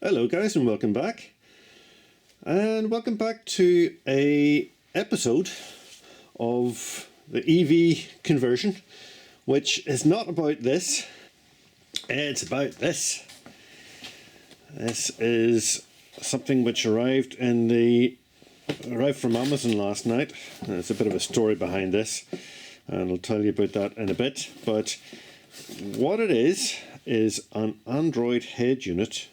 Hello guys and welcome back. And welcome back to a episode of the EV conversion, which is not about this, it's about this. This is something which arrived from Amazon last night. There's a bit of a story behind this and I'll tell you about that in a bit. But what it is an Android head unit,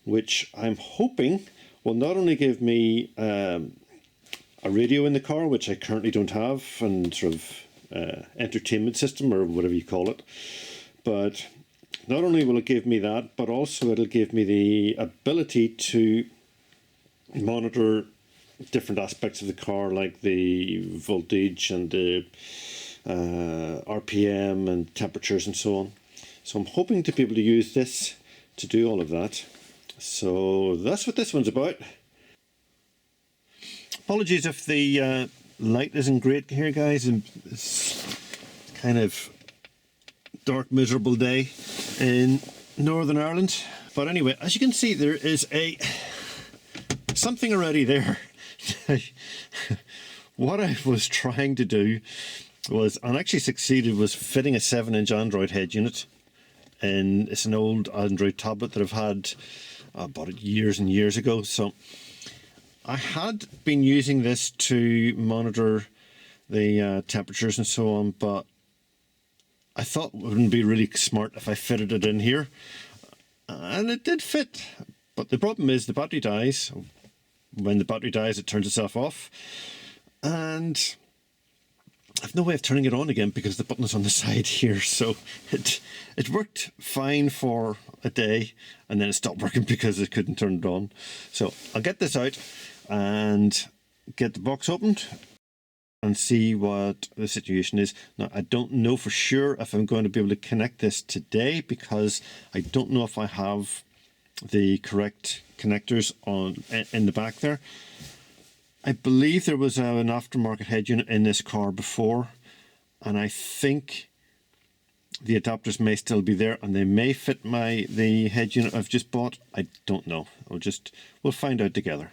which I'm hoping will not only give me a radio in the car, which I currently don't have, and sort of entertainment system or whatever you call it, but not only will it give me that, but also it'll give me the ability to monitor different aspects of the car, like the voltage and the RPM and temperatures and so on. So I'm hoping to be able to use this to do all of that. So that's what this one's about. Apologies if the light isn't great here, guys. It's kind of dark, miserable day in Northern Ireland. But anyway, as you can see, there is something already there. What I was trying to do was, and actually succeeded, was fitting a 7-inch Android head unit. And it's an old Android tablet that I've had. I bought it years and years ago. So I had been using this to monitor the temperatures and so on, but I thought it wouldn't be really smart if I fitted it in here. And it did fit. But the problem is the battery dies. When the battery dies, it turns itself off. And I've no way of turning it on again because the button is on the side here. So it worked fine for a day and then it stopped working because it couldn't turn it on. So I'll get this out and get the box opened and see what the situation is. Now, I don't know for sure if I'm going to be able to connect this today because I don't know if I have the correct connectors in the back there. I believe there was an aftermarket head unit in this car before, and I think the adapters may still be there and they may fit the head unit I've just bought. I don't know. We'll find out together.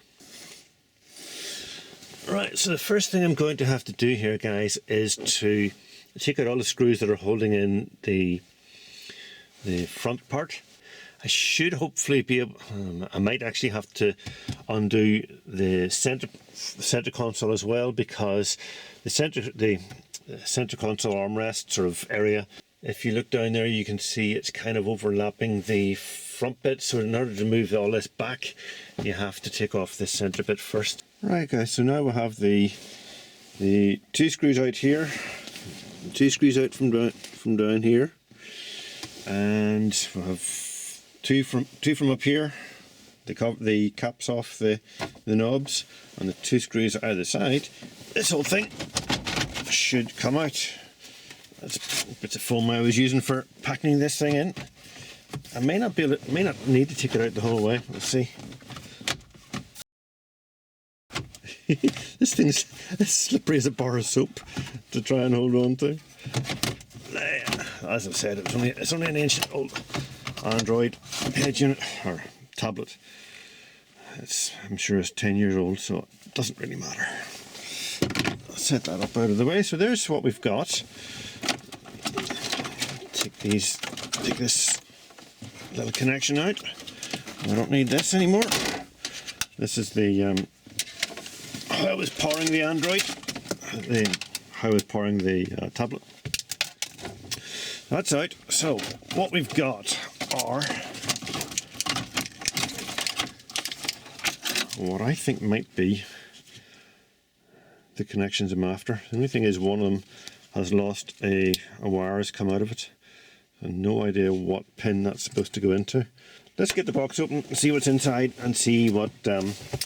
Right, so the first thing I'm going to have to do here, guys, is to take out all the screws that are holding in the front part. I should hopefully be able, I might actually have to undo the center console as well, because the center console armrest sort of area, if you look down there, you can see it's kind of overlapping the front bit. So in order to move all this back, you have to take off this center bit first. Right, guys, so now we'll have the two screws out here, two screws out from down here, and we'll have two from up here, the caps off the knobs, and the two screws out of the side. This whole thing should come out. That's bits of foam I was using for packing this thing in. I may not need to take it out the whole way. Let's see. This thing's as slippery as a bar of soap to try and hold on to. As I said, it's only an inch old Android head unit or tablet. I'm sure it's 10 years old, so it doesn't really matter. I'll set that up out of the way. So there's what we've got. Take this little connection out. I don't need this anymore. This is the how I was powering the Android, how I was powering the tablet. That's out. So what we've got are what I think might be the connections I'm after. The only thing is one of them has lost a wire has come out of it. And no idea what pin that's supposed to go into. Let's get the box open and see what's inside and see what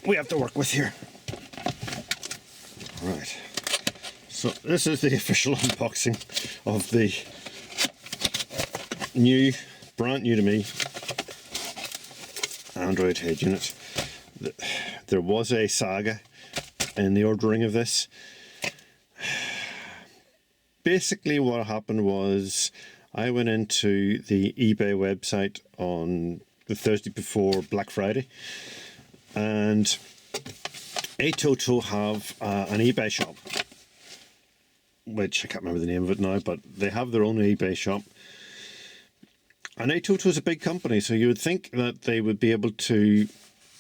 we have to work with here. Right. So this is the official unboxing of the brand new to me Android head unit. There was a saga in the ordering of this. Basically what happened was I went into the eBay website on the Thursday before Black Friday. And Atoto have an eBay shop, which I can't remember the name of it now, but they have their own eBay shop. And Atoto is a big company, so you would think that they would be able to,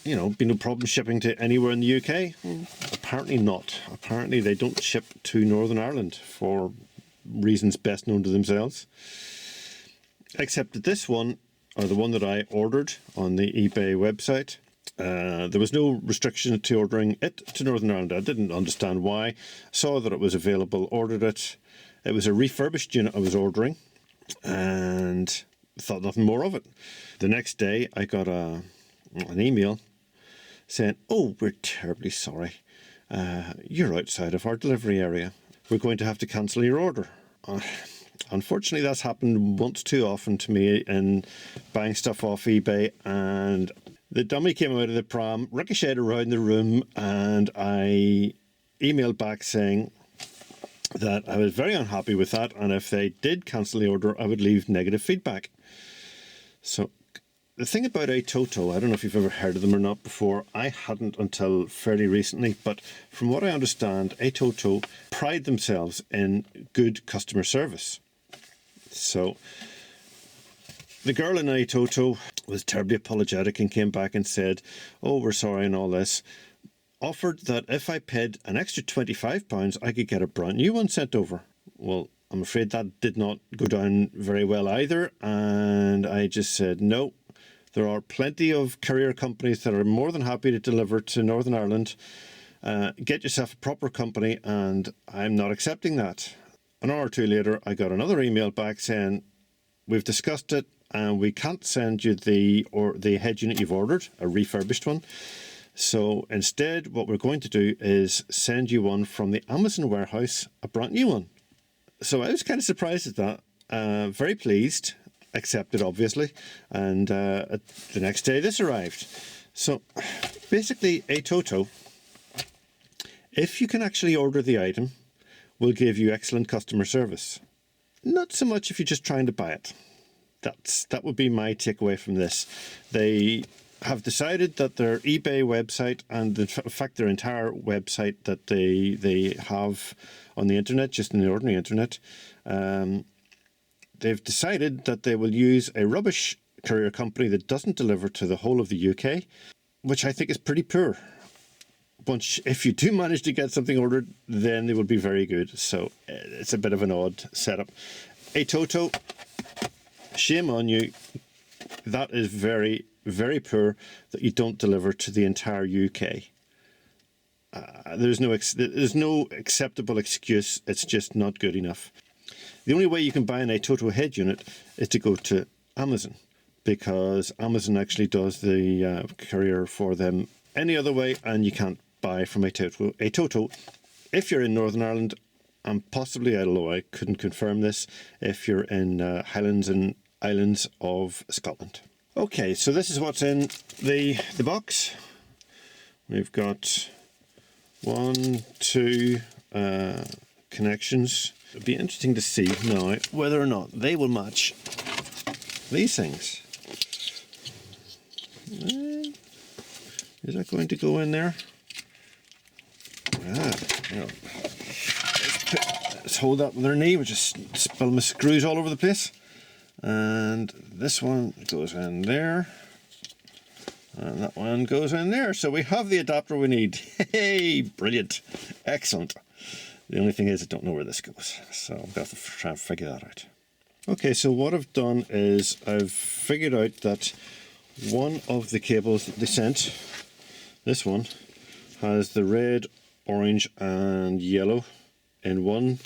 you know, be no problem shipping to anywhere in the UK. Apparently not. Apparently they don't ship to Northern Ireland for reasons best known to themselves. Except that this one, or the one that I ordered on the eBay website, there was no restriction to ordering it to Northern Ireland. I didn't understand why. Saw that it was available, ordered it. It was a refurbished unit I was ordering, and thought nothing more of it. The next day I got an email saying, "Oh, we're terribly sorry. You're outside of our delivery area. We're going to have to cancel your order." Unfortunately, that's happened once too often to me in buying stuff off eBay, and the dummy came out of the pram, ricocheted around the room, and I emailed back saying that I was very unhappy with that, and if they did cancel the order, I would leave negative feedback. So the thing about Atoto, I don't know if you've ever heard of them or not before. I hadn't until fairly recently, but from what I understand, Atoto pride themselves in good customer service. So the girl in Atoto was terribly apologetic and came back and said, "Oh, we're sorry," and all this. Offered that if I paid an extra £25, I could get a brand new one sent over. Well, I'm afraid that did not go down very well either, and I just said no. There are plenty of courier companies that are more than happy to deliver to Northern Ireland. Get yourself a proper company, and I'm not accepting that. An hour or two later, I got another email back saying, "We've discussed it, and we can't send you the head unit you've ordered, a refurbished one. So instead, what we're going to do is send you one from the Amazon warehouse, a brand new one." So I was kind of surprised at that. Very pleased. Accepted, obviously. And the next day, this arrived. So basically, Atoto, if you can actually order the item, will give you excellent customer service. Not so much if you're just trying to buy it. That would be my takeaway from this. They have decided that their eBay website, and in fact their entire website that they have on the internet, just in the ordinary internet, they've decided that they will use a rubbish courier company that doesn't deliver to the whole of the UK, which I think is pretty poor. But if you do manage to get something ordered, then they will be very good. So it's a bit of an odd setup. Atoto, shame on you. That is very, very poor that you don't deliver to the entire UK. There's no acceptable excuse. It's just not good enough. The only way you can buy an Atoto head unit is to go to Amazon, because Amazon actually does the courier for them any other way, and you can't buy from Atoto if you're in Northern Ireland, and possibly, although I couldn't confirm this, if you're in Highlands and Islands of Scotland. Okay, so this is what's in the box. We've got 1, 2 connections. It'd be interesting to see now whether or not they will match these things. Is that going to go in there? Let's hold that with our knee. We'll just spill my screws all over the place. And this one goes in there. And that one goes in there. So we have the adapter we need. Hey, brilliant. Excellent. The only thing is I don't know where this goes. So I'm going to have to try and figure that out. Okay, so what I've done is I've figured out that one of the cables that they sent, this one, has the red, orange and yellow in one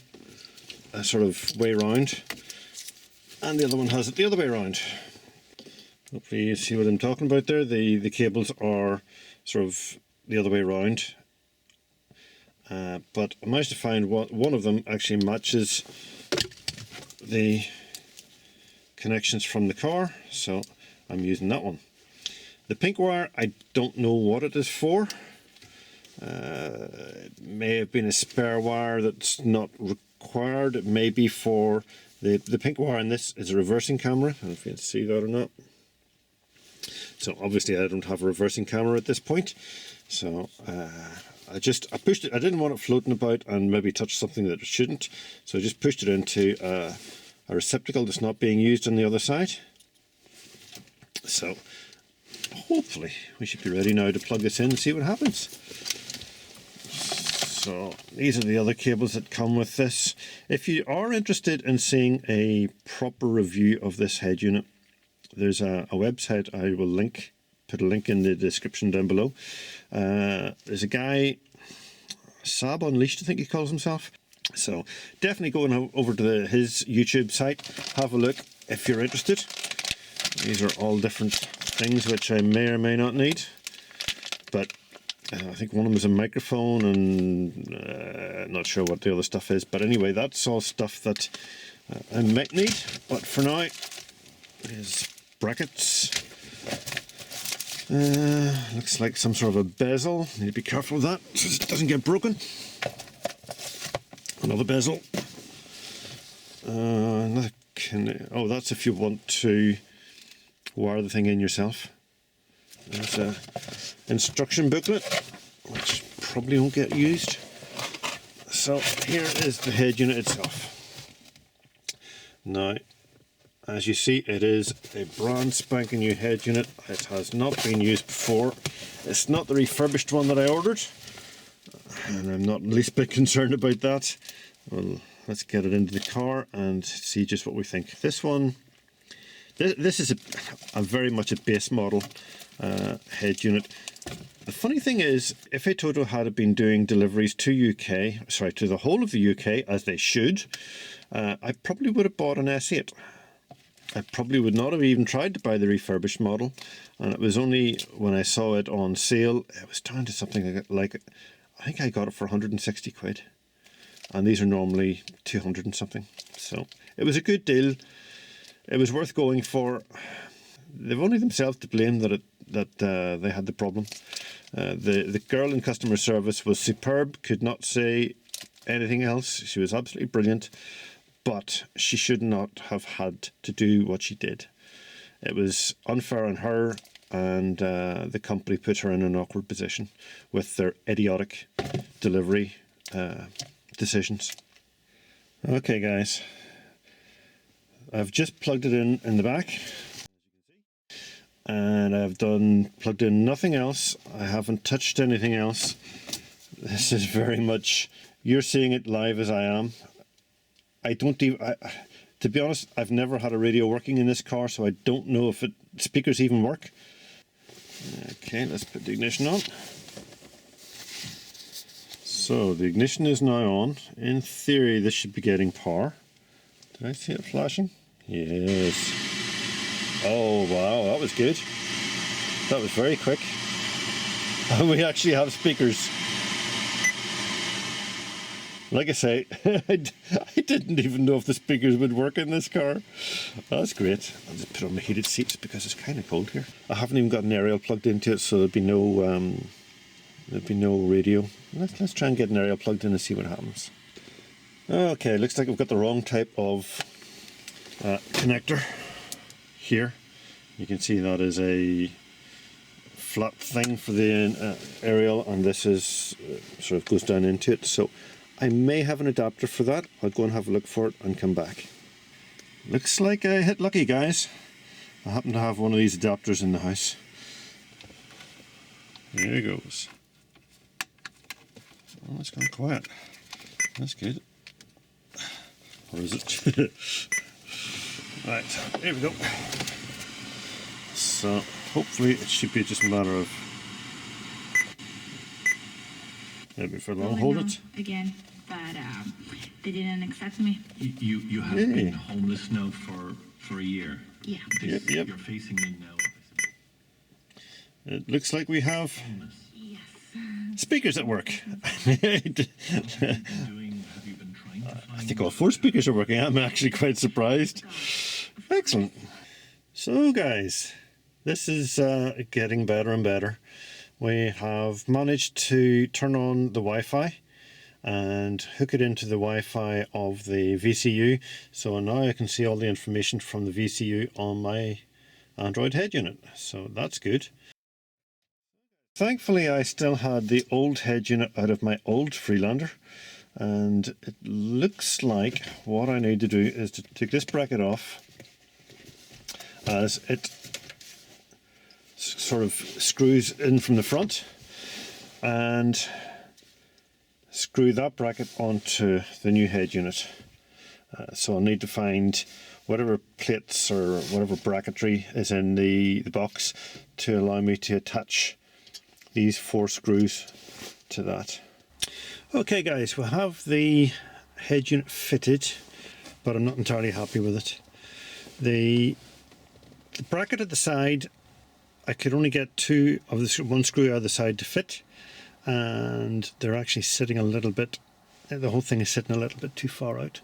sort of way round, and the other one has it the other way around. Hopefully you see what I'm talking about there. The cables are sort of the other way around, but I managed to find one of them actually matches the connections from the car, so I'm using that one. The pink wire, I don't know what it is for. It may have been a spare wire that's not required. It may be for the pink wire, and this is a reversing camera. I don't know if you can see that or not. So obviously I don't have a reversing camera at this point. So I pushed it. I didn't want it floating about and maybe touch something that it shouldn't. So I just pushed it into a receptacle that's not being used on the other side. So hopefully we should be ready now to plug this in and see what happens. So these are the other cables that come with this. If you are interested in seeing a proper review of this head unit, there's a website I will put a link in the description down below. There's a guy, Saab Unleashed I think he calls himself. So definitely go over to his YouTube site, have a look if you're interested. These are all different things which I may or may not need, but I think one of them is a microphone, and not sure what the other stuff is. But anyway, that's all stuff that I might need. But for now, is brackets. Looks like some sort of a bezel. Need to be careful with that so it doesn't get broken. Another bezel. Oh, that's if you want to wire the thing in yourself. There's a instruction booklet, which probably won't get used. So here is the head unit itself. Now, as you see, it is a brand spanking new head unit. It has not been used before. It's not the refurbished one that I ordered, and I'm not the least bit concerned about that. Well, let's get it into the car and see just what we think. This one, this is a very much a base model head unit. The funny thing is, if Atoto had been doing deliveries to the whole of the UK, as they should, I probably would have bought an S8. I probably would not have even tried to buy the refurbished model, and it was only when I saw it on sale, it was down to something like I think I got it for 160 quid, and these are normally 200 and something. So it was a good deal. It was worth going for. They've only themselves to blame that they had the problem. The girl in customer service was superb, could not say anything else. She was absolutely brilliant, but she should not have had to do what she did. It was unfair on her, and the company put her in an awkward position with their idiotic delivery decisions. Okay guys, I've just plugged it in the back, and I've plugged in nothing else. I haven't touched anything else. This is very much, you're seeing it live as I am. To be honest, I've never had a radio working in this car, so I don't know if speakers even work. Okay, let's put the ignition on. So the ignition is now on. In theory, this should be getting power. Did I see it flashing? Yes. Oh wow, that was good. That was very quick. And we actually have speakers. Like I say, I didn't even know if the speakers would work in this car. That's great. I'll just put on my heated seats because it's kind of cold here. I haven't even got an aerial plugged into it, so there'll be no radio. Let's try and get an aerial plugged in and see what happens. Okay, looks like we've got the wrong type of connector here. You can see that is a flat thing for the aerial, and this is sort of goes down into it. So I may have an adapter for that. I'll go and have a look for it and come back. Looks like I hit lucky, guys. I happen to have one of these adapters in the house. There it goes. Oh, it's gone quiet. That's good. Or is it? Right, here we go. So hopefully it should be just a matter of maybe for long hold it again, but they didn't accept me. You have been homeless now for a year. Yeah. Yep. You're facing me now. It looks like we have Yes. speakers at work. Have you been trying to find I think all 4 speakers are working. I'm actually quite surprised. Excellent. So guys, this is getting better and better. We have managed to turn on the Wi-Fi and hook it into the Wi-Fi of the VCU. So now I can see all the information from the VCU on my Android head unit, so that's good. Thankfully I still had the old head unit out of my old Freelander, and it looks like what I need to do is to take this bracket off, as it sort of screws in from the front, and screw that bracket onto the new head unit. So I'll need to find whatever plates or whatever bracketry is in the box to allow me to attach these 4 screws to that. Okay guys, we have the head unit fitted, but I'm not entirely happy with it. The bracket at the side, I could only get 2 of the 1 screw out of the side to fit, and they're actually sitting a little bit, the whole thing is sitting a little bit too far out.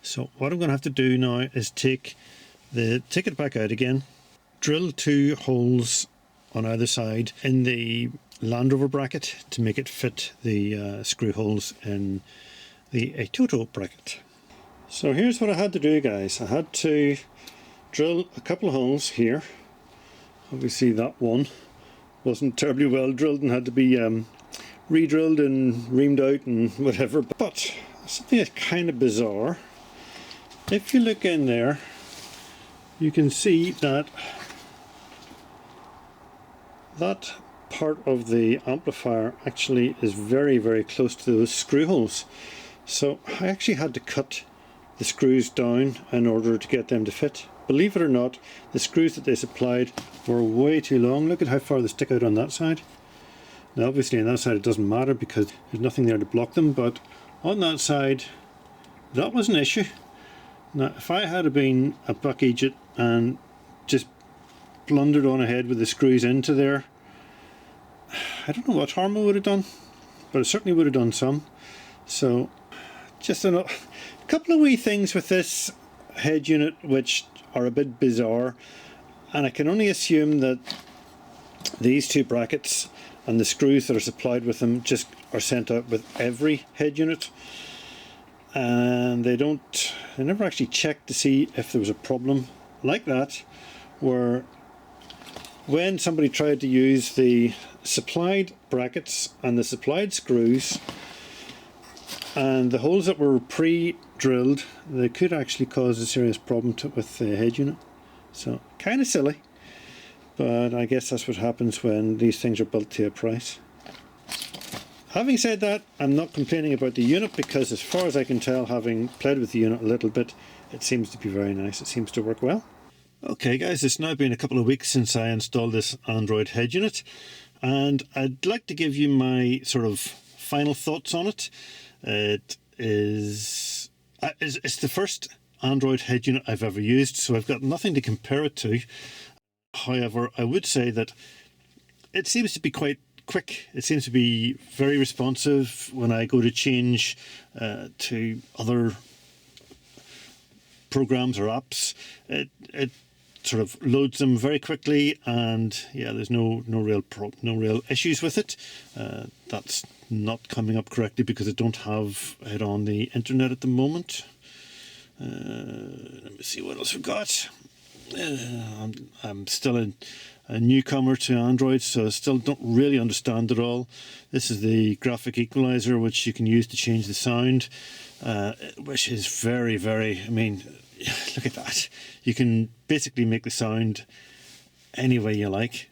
So what I'm going to have to do now is take it back out again, drill 2 holes on either side in the Land Rover bracket to make it fit the screw holes in the Atoto bracket. So here's what I had to do, guys. I had to drill a couple of holes here. Obviously that one wasn't terribly well drilled and had to be re-drilled and reamed out and whatever. But something that's kind of bizarre. If you look in there, you can see that that part of the amplifier actually is very, very close to those screw holes. So I actually had to cut the screws down in order to get them to fit. Believe it or not, the screws that they supplied were way too long. Look at how far they stick out on that side. Now obviously on that side it doesn't matter because there's nothing there to block them, but on that side that was an issue. Now if I had been a buck Egypt and just blundered on ahead with the screws into there, I don't know what harm I would have done, but it certainly would have done some. So just a couple of wee things with this head unit which are a bit bizarre, and I can only assume that these 2 brackets and the screws that are supplied with them just are sent out with every head unit, and they never actually check to see if there was a problem like that, where when somebody tried to use the supplied brackets and the supplied screws and the holes that were pre-drilled, they could actually cause a serious problem with the head unit. So kind of silly, but I guess that's what happens when these things are built to a price. Having said that, I'm not complaining about the unit, because as far as I can tell, having played with the unit a little bit, it seems to be very nice. It seems to work well. Okay guys, it's now been a couple of weeks since I installed this Android head unit, and I'd like to give you my sort of final thoughts on it. It's the first Android head unit I've ever used, so I've got nothing to compare it to. However, I would say that it seems to be quite quick. It seems to be very responsive when I go to change to other programs or apps. It sort of loads them very quickly, and yeah, there's no real issues with it. That's not coming up correctly because I don't have it on the internet at the moment. Let me see what else we've got. I'm still a newcomer to Android, so I still don't really understand it all. This is the graphic equalizer, which you can use to change the sound, which is very, I mean, look at that. You can basically make the sound any way you like.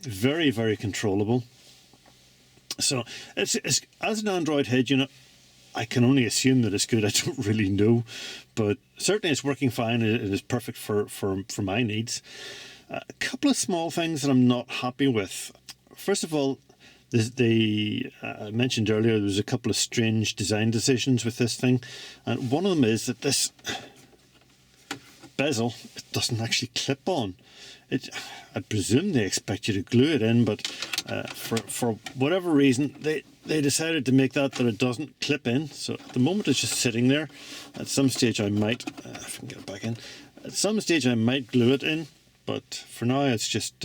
Very, very controllable. So it's as an Android head unit, I can only assume that it's good. I don't really know, but certainly it's working fine. It is perfect for my needs. A couple of small things that I'm not happy with. First of all, I mentioned earlier there was a couple of strange design decisions with this thing, and one of them is that this bezel, it doesn't actually clip on. I presume they expect you to glue it in, but for whatever reason they decided to make that it doesn't clip in. So at the moment it's just sitting there. At some stage I might, if I can get it back in, at some stage I might glue it in, but for now it's just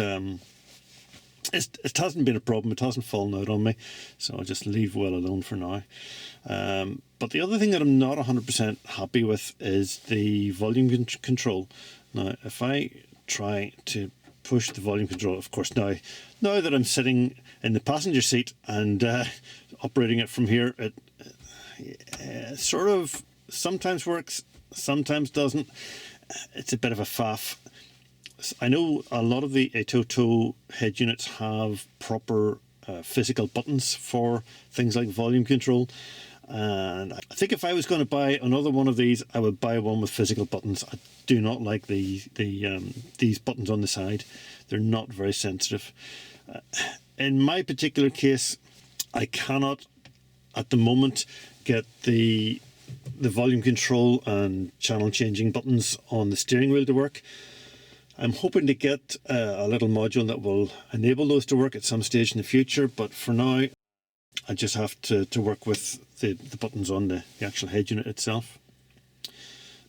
it hasn't been a problem. It hasn't fallen out on me, so I'll just leave well alone for now. But the other thing that I'm not 100% happy with is the volume control. Now if I try to push the volume control. Of course, now that I'm sitting in the passenger seat and operating it from here, it sort of sometimes works, sometimes doesn't. It's a bit of a faff. I know a lot of the Atoto head units have proper physical buttons for things like volume control, and I think if I was going to buy another one of these, I would buy one with physical buttons. I do not like these buttons on the side. They're not very sensitive. In my particular case, I cannot at the moment get the volume control and channel changing buttons on the steering wheel to work. I'm hoping to get a little module that will enable those to work at some stage in the future, but for now I just have to work with the buttons on the actual head unit itself.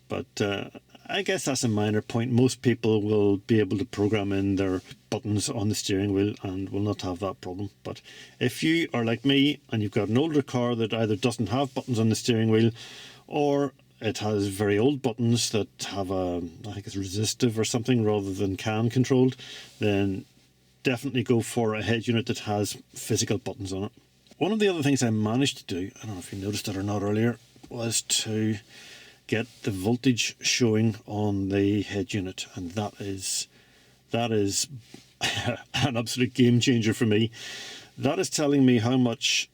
But I guess that's a minor point. Most people will be able to program in their buttons on the steering wheel and will not have that problem. But if you are like me and you've got an older car that either doesn't have buttons on the steering wheel, or it has very old buttons that have I think it's resistive or something rather than CAN controlled, then definitely go for a head unit that has physical buttons on it. One of the other things I managed to do, I don't know if you noticed it or not earlier, was to get the voltage showing on the head unit, and that is an absolute game changer for me. That is telling me how much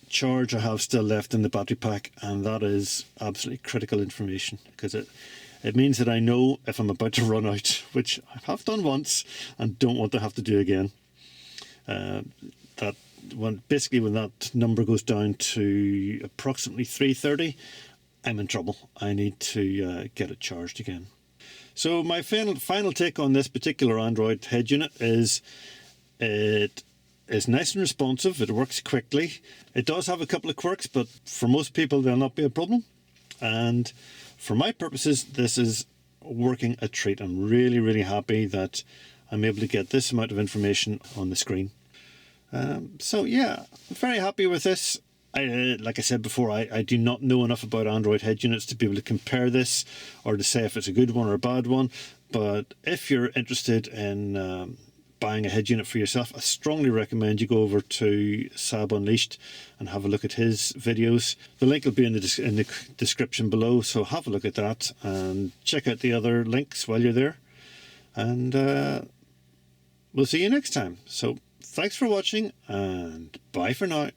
charge I have still left in the battery pack, and that is absolutely critical information, because it means that I know if I'm about to run out, which I have done once and don't want to have to do again. Basically when that number goes down to approximately 330, I'm in trouble. I need to get it charged again. So my final take on this particular Android head unit is it is nice and responsive. It works quickly. It does have a couple of quirks, but for most people they'll not be a problem. And for my purposes, this is working a treat. I'm really, really happy that I'm able to get this amount of information on the screen. So yeah, I'm very happy with this. Like I said before, I do not know enough about Android head units to be able to compare this or to say if it's a good one or a bad one. But if you're interested in buying a head unit for yourself, I strongly recommend you go over to Saab Unleashed and have a look at his videos. The link will be in the description below, so have a look at that and check out the other links while you're there. And we'll see you next time. So thanks for watching, and bye for now.